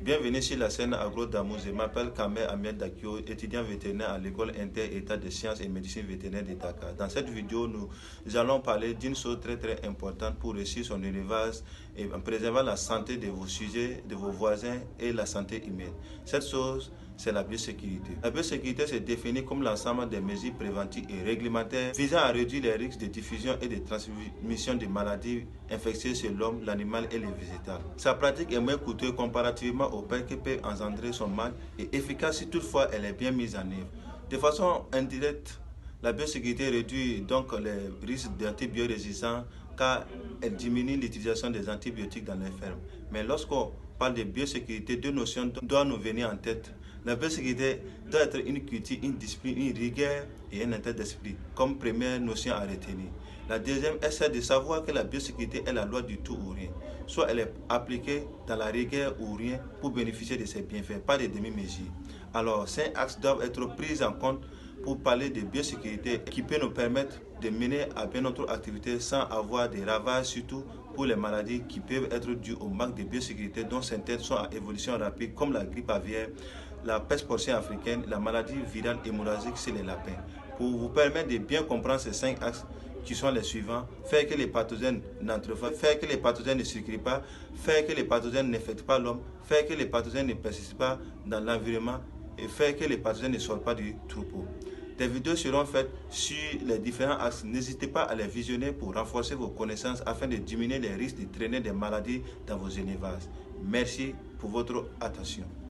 Bienvenue sur la scène Agro-Damou. Je m'appelle Kamer Ahmed Dakio, étudiant vétérinaire à l'école inter-état de sciences et médecine vétérinaire de Dakar. Dans cette vidéo, nous allons parler d'une chose très importante pour réussir son élevage et en préservant la santé de vos sujets, de vos voisins et la santé humaine. Cette chose, c'est la biosécurité. La biosécurité se définit comme l'ensemble des mesures préventives et réglementaires visant à réduire les risques de diffusion et de transmission de maladies infectieuses chez l'homme, l'animal et les végétaux. Sa pratique est moins coûteuse comparativement au perte que peut engendrer son mal et efficace si toutefois elle est bien mise en œuvre. De façon indirecte, la biosécurité réduit donc les risques d'antibiorésistance car elle diminue l'utilisation des antibiotiques dans les fermes. Mais lorsqu'on parle de biosécurité, deux notions doivent nous venir en tête. La biosécurité doit être une culture, une discipline, une rigueur et un état d'esprit comme première notion à retenir. La deuxième est celle de savoir que la biosécurité est la loi du tout ou rien. Soit elle est appliquée dans la rigueur ou rien pour bénéficier de ses bienfaits, pas de demi-mesures. Alors, ces axes doivent être pris en compte pour parler de biosécurité qui peut nous permettre de mener à bien notre activité sans avoir des ravages, surtout pour les maladies qui peuvent être dues au manque de biosécurité dont certaines sont à évolution rapide comme la grippe aviaire, la peste porcine africaine, la maladie virale hémorragique chez les lapins. Pour vous permettre de bien comprendre ces 5 axes qui sont les suivants: faire que les pathogènes n'entrent pas, faire que les pathogènes ne circulent pas, faire que les pathogènes n'infectent pas l'homme, faire que les pathogènes ne persistent pas dans l'environnement et faire que les pathogènes ne sortent pas du troupeau. Des vidéos seront faites sur les différents axes. N'hésitez pas à les visionner pour renforcer vos connaissances afin de diminuer les risques de traîner des maladies dans vos élevages. Merci pour votre attention.